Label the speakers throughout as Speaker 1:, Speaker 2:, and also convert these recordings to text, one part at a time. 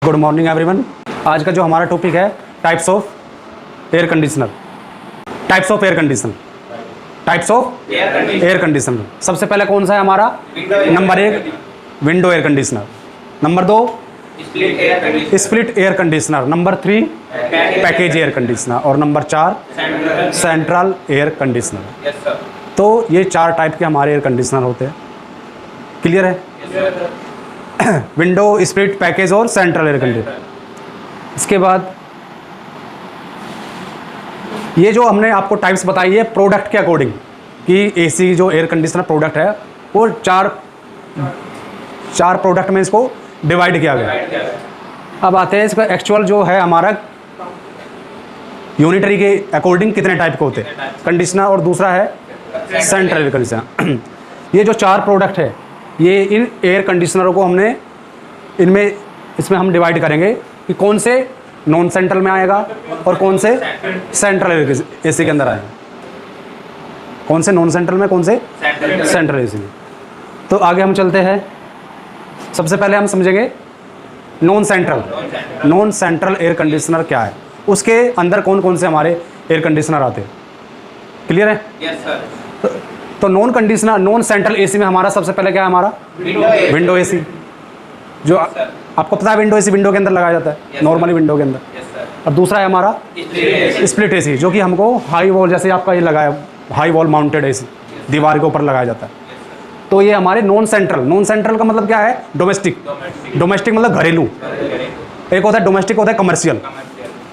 Speaker 1: Good morning everyone. आज का जो हमारा टॉपिक है types of air conditioner. Types of air conditioner, types of air conditioner. सबसे पहले कौन सा है हमारा? Number 1 window air conditioner, number 2 split air conditioner, number 3 package air conditioner और नंबर 4 सेंट्रल एयर कंडीशनर। तो ये 4 टाइप के हमारे एयर कंडीशनर होते हैं। क्लियर है? विंडो, स्प्लिट, पैकेज और सेंट्रल एयर कंडीशनर। इसके बाद ये जो हमने आपको टाइप्स बताई है प्रोडक्ट के अकॉर्डिंग कि एसी जो एयर कंडीशनर प्रोडक्ट है वो चार प्रोडक्ट में इसको डिवाइड किया गया। अब आते हैं इसका एक्चुअल जो है हमारा यूनिटरी के अकॉर्डिंग कितने टाइप के होते हैं कंडीशनर, और दूसरा है सेंट्रल एयर कंडीशनर। ये जो 4 प्रोडक्ट है ये इन एयर कंडीशनरों को हमने इसमें हम डिवाइड करेंगे कि कौन से नॉन सेंट्रल में आएगा और कौन से सेंट्रल एसी के अंदर आएगा, कौन से नॉन सेंट्रल में, कौन से सेंट्रल एसी में। तो आगे हम चलते हैं। सबसे पहले हम समझेंगे नॉन सेंट्रल एयर कंडीशनर क्या है, उसके अंदर कौन कौन से हमारे एयर कंडीशनर आते हैं। क्लियर है?
Speaker 2: Yes sir.
Speaker 1: तो नॉन सेंट्रल एसी में हमारा सबसे पहले क्या है? हमारा विंडो एसी, जो आपको पता है विंडो एसी विंडो के अंदर लगाया जाता है, नॉर्मली विंडो के अंदर। और दूसरा है हमारा स्प्लिट एसी, जो कि हमको हाई वॉल, जैसे आपका ये लगाया हाई वॉल माउंटेड एसी, दीवार के ऊपर लगाया जाता है। तो ये हमारे नॉन सेंट्रल का मतलब क्या है? डोमेस्टिक मतलब घरेलू। एक होता है डोमेस्टिक, होता है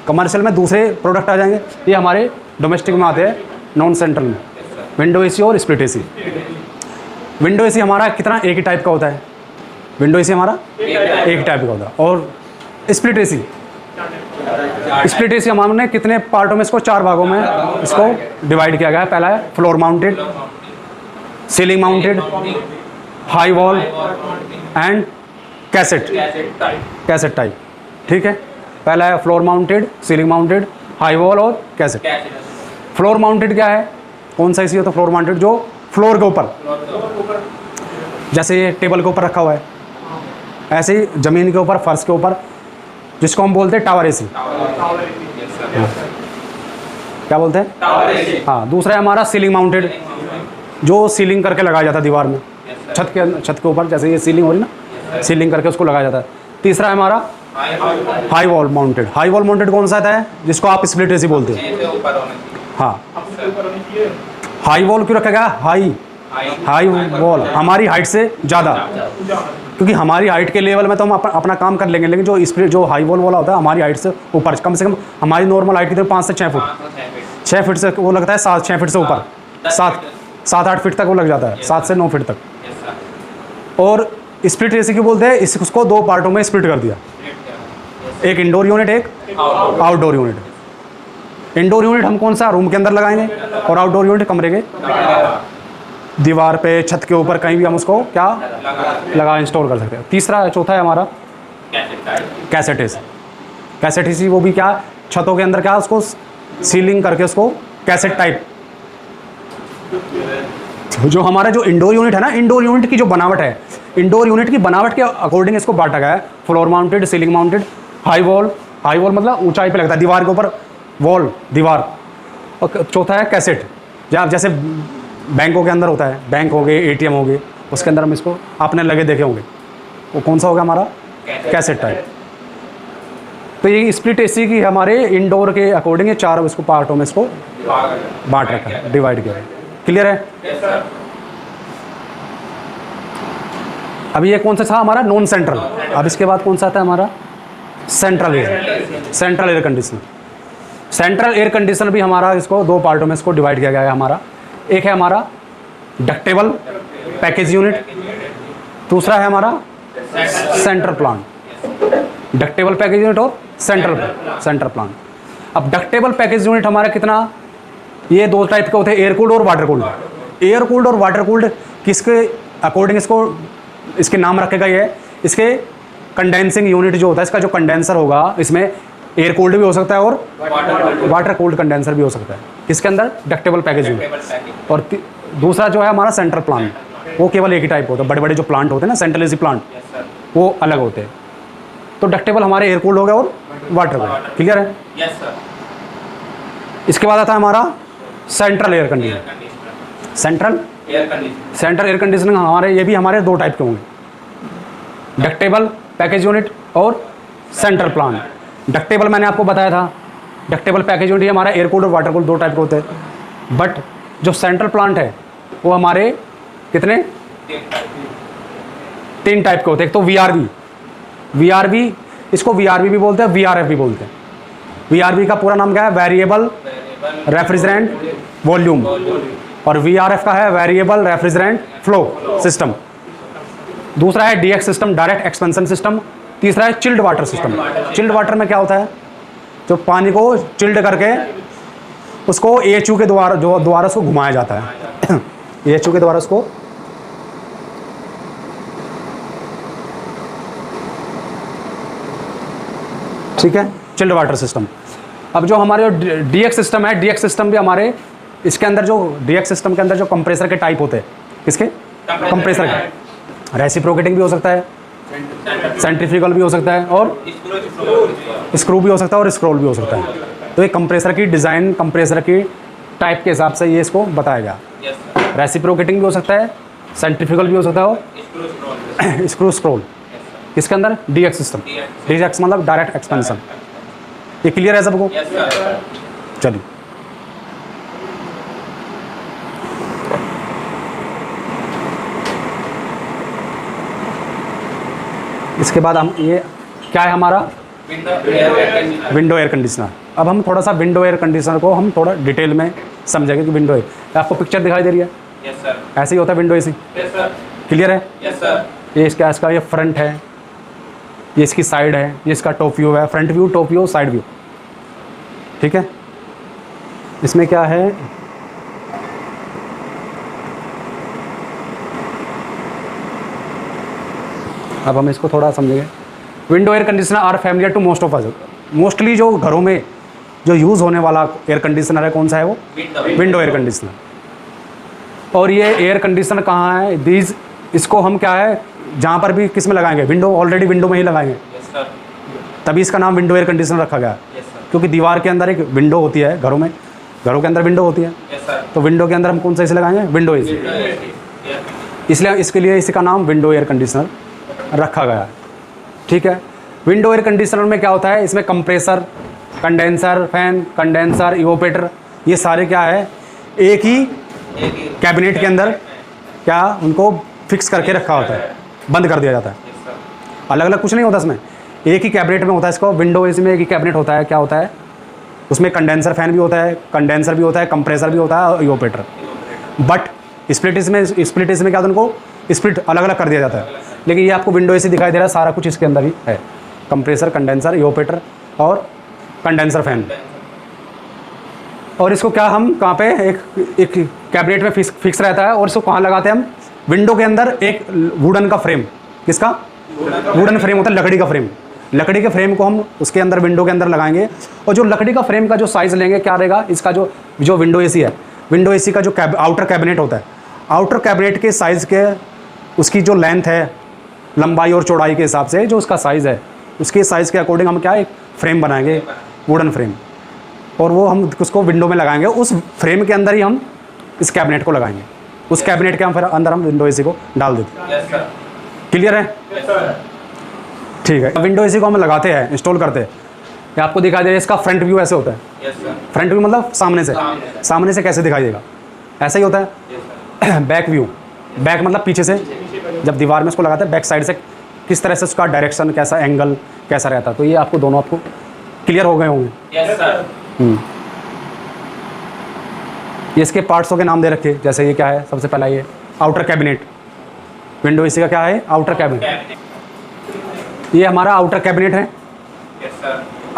Speaker 1: कमर्शियल में दूसरे प्रोडक्ट आ जाएंगे। ये हमारे डोमेस्टिक में आते हैं नॉन सेंट्रल में, विंडो एसी और स्प्लिट एसी। विंडो एसी हमारा कितना? एक ही टाइप का होता है। विंडो एसी हमारा एक टाइप का होता है। और स्प्लिट एसी हमने कितने पार्टों में, इसको 4 भागों में इसको डिवाइड किया गया है। पहला है floor mounted, ceiling mounted, high wall and cassette type. ठीक है, पहला है floor mounted, ceiling mounted, high wall और कैसेट। फ्लोर माउंटेड क्या है? कौन सा एसी होता है फ्लोर माउंटेड? जो फ्लोर के ऊपर, जैसे ये टेबल के ऊपर रखा हुआ है, ऐसे ही ज़मीन के ऊपर, फर्श के ऊपर, जिसको हम बोलते हैं टावर एसी। क्या बोलते हैं? हाँ। दूसरा है हमारा सीलिंग माउंटेड, जो सीलिंग करके लगाया जाता है दीवार में, छत के ऊपर, जैसे ये सीलिंग हो रही ना, सीलिंग करके उसको लगाया जाता है। तीसरा है हमारा high wall mounted. High wall mounted कौन सा आता है? जिसको आप स्प्लिट एसी बोलते हैं। हाँ, हाई वॉल क्यों रखा गया? हाई वॉल हमारी हाइट से ज़्यादा, क्योंकि हमारी हाइट के लेवल में तो हम अपना काम कर लेंगे, लेकिन जो हाई वॉल वाला होता है हमारी हाइट से ऊपर, कम से कम हमारी नॉर्मल हाइट कितनी? 5 से 6 फुट। 6 फीट से वो लगता है 6 फीट से ऊपर, 7-8 फीट तक वो लग जाता है, 7 से 9 फीट तक। और स्प्लिट एसी क्यों बोलते हैं? इसको 2 पार्टों में स्प्लिट कर दिया, एक इंडोर यूनिट, एक आउटडोर यूनिट। इंडोर यूनिट हम कौन सा? रूम के अंदर लगाएंगे, और आउटडोर यूनिट कमरे के दीवार पे, छत के ऊपर, कहीं भी हम उसको क्या इंस्टॉल कर सकते हैं। चौथा है हमारा कैसेट एसी। वो भी क्या? छतों के अंदर क्या, उसको सीलिंग करके उसको कैसेट टाइप। जो हमारा जो इंडोर यूनिट है ना, इंडोर यूनिट की जो बनावट है, इंडोर यूनिट की बनावट के अकॉर्डिंग इसको बांटा गया है। Floor mounted, ceiling mounted, high wall मतलब ऊंचाई पे लगता है, दीवार के ऊपर वॉल, दीवार। और चौथा है कैसेट, जैसे बैंकों के अंदर होता है, बैंक हो गए, एटीएम हो गए, उसके अंदर हम इसको आपने लगे देखे होंगे। वो कौन सा होगा? हमारा कैसेट टाइप। तो ये स्प्लिट एसी की हमारे इंडोर के अकॉर्डिंग ये 4 इसको पार्टों में इसको बांट रखा है, डिवाइड किया है। क्लियर है? अभी ये कौन सा था? हमारा नॉन सेंट्रल। अब इसके बाद कौन सा आता है? हमारा central air conditioner. Central air conditioner भी हमारा इसको 2 पार्टों में इसको डिवाइड किया गया है। हमारा एक है हमारा डक्टेबल पैकेज यूनिट, दूसरा है हमारा central plant. Ductable package unit और सेंट्रल प्लांट। अब डक्टेबल पैकेज यूनिट हमारा कितना? ये 2 टाइप के होते हैं, एयर कूल्ड और वाटर कूल्ड। एयर कूल्ड और वाटर कूल्ड किसके अकॉर्डिंग इसके नाम रखे गए हैं? इसके कंडेंसिंग यूनिट जो होता है, इसका जो कंडेंसर होगा, इसमें एयर कूल्ड भी हो सकता है और वाटर कूल्ड कंडेंसर भी हो सकता है। किसके अंदर? Ductable package unit. और दूसरा जो है हमारा सेंट्रल प्लांट, वो केवल एक ही टाइप होता है। बड़े बड़े जो प्लांट होते हैं ना, सेंट्रल एसी प्लांट, वो अलग होते हैं। तो डक्टेबल हमारे एयर कूल्ड हो गए और वाटर कूल्ड। क्लियर है?
Speaker 2: Yes sir.
Speaker 1: इसके बाद आता है हमारा central air conditioner. Central air conditioning हमारे, ये भी हमारे 2 टाइप के होंगे, डक्टेबल पैकेज यूनिट और सेंट्रल प्लांट। डक्टेबल मैंने आपको बताया था, डक्टेबल पैकेज यूनिट हमारा एयर कूल्ड और वाटर कूल्ड 2 टाइप के होते हैं। बट जो सेंट्रल प्लांट है वो हमारे कितने 3 टाइप के होते हैं। एक तो वीआरवी, इसको वीआरवी भी बोलते हैं, वीआरएफ भी बोलते हैं। वीआरवी का पूरा नाम क्या है? वेरिएबल रेफ्रिजरेंट वॉल्यूम, और वीआरएफ का है वेरिएबल रेफ्रिजरेंट फ्लो सिस्टम। दूसरा है DX system, direct expansion system. तीसरा है chilled water system. Chilled water में क्या होता है? जो पानी को चिल्ड करके उसको एएचयू के द्वारा उसको घुमाया जाता है। एएचयू के द्वारा उसको ठीक है, चिल्ड वाटर सिस्टम। अब जो हमारे डीएक्स सिस्टम है, डीएक्स सिस्टम भी हमारे, इसके अंदर जो डीएक्स सिस्टम के अंदर जो कंप्रेसर के टाइप होते हैं, किसके? कंप्रेसर के। रेसिप्रोकेटिंग भी हो सकता है, सेंट्रीफ्यूगल भी हो सकता है, और स्क्रू भी हो सकता है, और स्क्रॉल भी हो सकता है। तो ये कंप्रेसर की डिज़ाइन, कंप्रेसर की टाइप के हिसाब से ये इसको बताया गया। रेसिप्रोकेटिंग भी हो सकता है, सेंट्रीफ्यूगल भी हो सकता है, और स्क्रू स्क्रॉल किसके अंदर? DX system. डीएक्स मतलब डायरेक्ट एक्सपेंशन। ये क्लियर है सबको? चलिए, इसके बाद हम ये क्या है हमारा? Window air conditioner. अब हम थोड़ा सा विंडो एयर कंडीशनर को हम थोड़ा डिटेल में समझेंगे कि विंडो एयर, आपको पिक्चर दिखाई दे रही है?
Speaker 2: Yes sir.
Speaker 1: ऐसे ही होता है window AC.
Speaker 2: Yes sir.
Speaker 1: Clear है?
Speaker 2: Yes sir.
Speaker 1: ये इसका ये फ्रंट है, ये इसकी साइड है, ये इसका टॉप व्यू है, front view, top view, side view. ठीक है, इसमें क्या है? अब हम इसको थोड़ा समझेंगे। Window air conditioner are familiar to most of us. Mostly जो घरों में जो यूज़ होने वाला एयर कंडीशनर है, कौन सा है वो? Window air conditioner. और ये एयर कंडीशनर कहाँ है? दीज, इसको हम क्या है, जहाँ पर भी किस में लगाएंगे? विंडो, ऑलरेडी विंडो में ही लगाएंगे, तभी इसका नाम विंडो एयर कंडीशनर रखा गया। क्योंकि दीवार के अंदर एक विंडो होती है, घरों में, घरों के अंदर विंडो होती है, तो विंडो के अंदर हम कौन सा एसी लगाएंगे? Window AC. इसलिए इसके लिए इसी का नाम विंडो एयर कंडीशनर रखा गया है। ठीक है, विंडो एयर कंडीशनर में क्या होता है? इसमें कंप्रेसर, कंडेंसर, फैन, कंडेंसर, इवोपेटर, ये सारे क्या है, एक ही कैबिनेट के अंदर क्या उनको फिक्स करके रखा होता है, बंद कर दिया जाता है। अलग अलग कुछ नहीं होता इसमें, एक ही कैबिनेट में होता है। इसको विंडो एसी में एक ही कैबिनेट होता है। क्या होता है उसमें? कंडेंसर फैन भी होता है, कंडेंसर भी होता है, कंप्रेसर भी होता है, और इवोपेटर। बट स्प्लिट इसमें क्या होता है? उनको स्प्लिट अलग अलग कर दिया जाता है। लेकिन ये आपको विंडो एसी दिखाई दे रहा है, सारा कुछ इसके अंदर ही है। कंप्रेसर, कंडेंसर, इवोपेटर और कंडेंसर फैन। और इसको क्या हम कहाँ पे एक कैबिनेट में फिक्स रहता है। और इसको कहाँ लगाते हैं हम? विंडो के अंदर एक वुडन का फ्रेम। किसका? वुडन फ्रेम होता है, लकड़ी का फ्रेम। लकड़ी के फ्रेम को हम उसके अंदर, विंडो के अंदर लगाएंगे। और जो लकड़ी का फ्रेम का जो साइज़ लेंगे, क्या रहेगा इसका? जो विंडो एसी है, विंडो एसी का जो आउटर कैबिनेट होता है, आउटर कैबिनेट के साइज़ के, उसकी जो लेंथ है, लंबाई और चौड़ाई के हिसाब से जो उसका साइज़ है, उसके साइज़ के अकॉर्डिंग हम क्या एक फ्रेम बनाएंगे, वुडन फ्रेम। और वो हम उसको विंडो में लगाएंगे। उस फ्रेम के अंदर ही हम इस कैबिनेट को लगाएंगे। उस कैबिनेट के फिर अंदर हम विंडो एसी को डाल देते हैं। क्लियर है? ठीक है, विंडो एसी को हम लगाते हैं, इंस्टॉल करते हैं। ये आपको दिखाई दे रहा है, इसका फ्रंट व्यू ऐसे होता है। फ्रंट व्यू मतलब सामने से। सामने से कैसे दिखाई देगा? ऐसा ही होता है। बैक व्यू, बैक मतलब पीछे से, जब दीवार में इसको लगाते हैं, बैक साइड से किस तरह से उसका डायरेक्शन, कैसा एंगल कैसा रहता है। तो ये आपको दोनों आपको क्लियर हो गए होंगे। ये इसके पार्ट्सों के नाम दे रखे, जैसे ये क्या है? सबसे पहला ये आउटर कैबिनेट। विंडो एसी का क्या है? Outer cabinet. ये हमारा आउटर कैबिनेट है।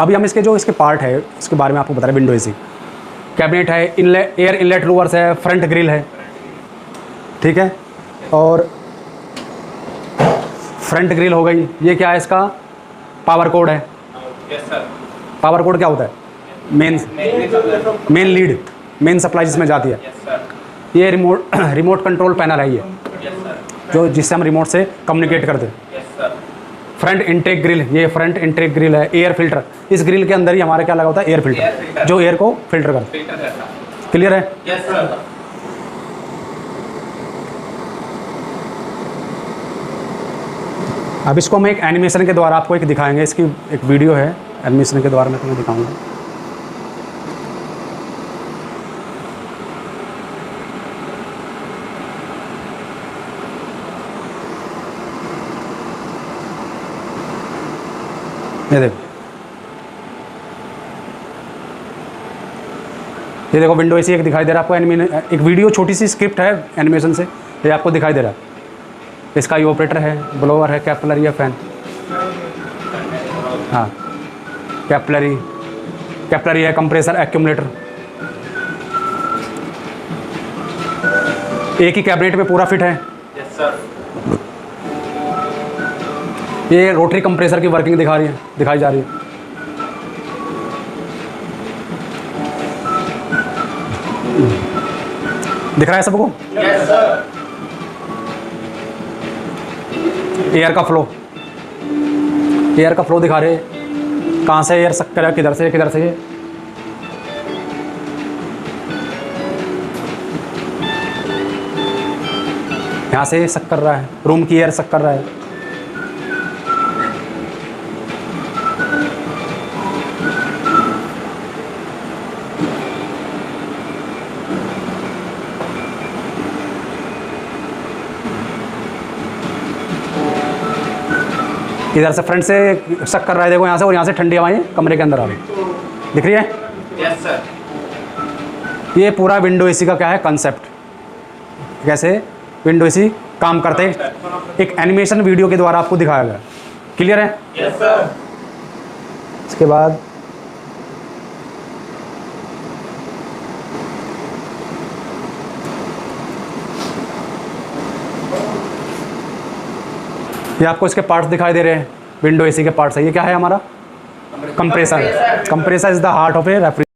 Speaker 1: अभी हम इसके पार्ट है उसके बारे में आपको बता रहे हैं। विंडो एसी कैबिनेट है, इनलेट, एयर इनलेट लूवर्स है, फ्रंट ग्रिल है। ठीक है, और फ्रंट ग्रिल हो गई। ये क्या है? इसका पावर कोड है। पावर कोड क्या होता है? मेन लीड, मेन सप्लाई जिसमें जाती है। ये रिमोट कंट्रोल पैनल है, ये जो जिससे हम रिमोट से कम्युनिकेट करते हैं। फ्रंट इंटेक ग्रिल, ये फ्रंट इंटेक ग्रिल है। एयर फिल्टर, इस ग्रिल के अंदर ही हमारे क्या लगा होता है, एयर फिल्टर, जो एयर को फिल्टर करता है। क्लियर है?
Speaker 2: Yes sir.
Speaker 1: अब इसको हम एक एनिमेशन के द्वारा आपको एक दिखाएंगे। इसकी एक वीडियो है, एनिमेशन के द्वारा मैं तुम्हें दिखाऊंगा। ये देखो, ये देखो विंडो ऐसी एक दिखाई दे रहा है आपको। एक वीडियो छोटी सी स्क्रिप्ट है एनिमेशन से, ये आपको दिखाई दे रहा है। इसका ये ऑपरेटर है, ब्लोअर है, कैपलरी है, फैन। हाँ, कैपलरी है, कंप्रेसर, एक्यूमुलेटर। एक ही कैबिनेट में पूरा फिट है।
Speaker 2: Yes sir.
Speaker 1: ये रोटरी कंप्रेसर की वर्किंग दिखाई जा रही है। दिख रहा है सबको?
Speaker 2: Yes sir.
Speaker 1: एयर का फ्लो दिखा रहे, कहाँ से एयर सक कर रहा है, किधर से ये। यहाँ से सक कर रहा है, रूम की एयर सक कर रहा है। इधर से फ्रंट से सक कर रहा है, देखो यहाँ से, और यहाँ से ठंडी हवाएं कमरे के अंदर आ रही, दिख रही है?
Speaker 2: Yes sir.
Speaker 1: ये पूरा विंडो एसी का क्या है कंसेप्ट, कैसे विंडो एसी काम करते हैं, एक एनिमेशन वीडियो के द्वारा आपको दिखाया गया। क्लियर है?
Speaker 2: Yes sir.
Speaker 1: इसके बाद ये आपको इसके पार्ट्स दिखाई दे रहे हैं, विंडो एसी के पार्ट्स है। ये क्या है हमारा? Compressor. Compressor is the heart of A refrigerator.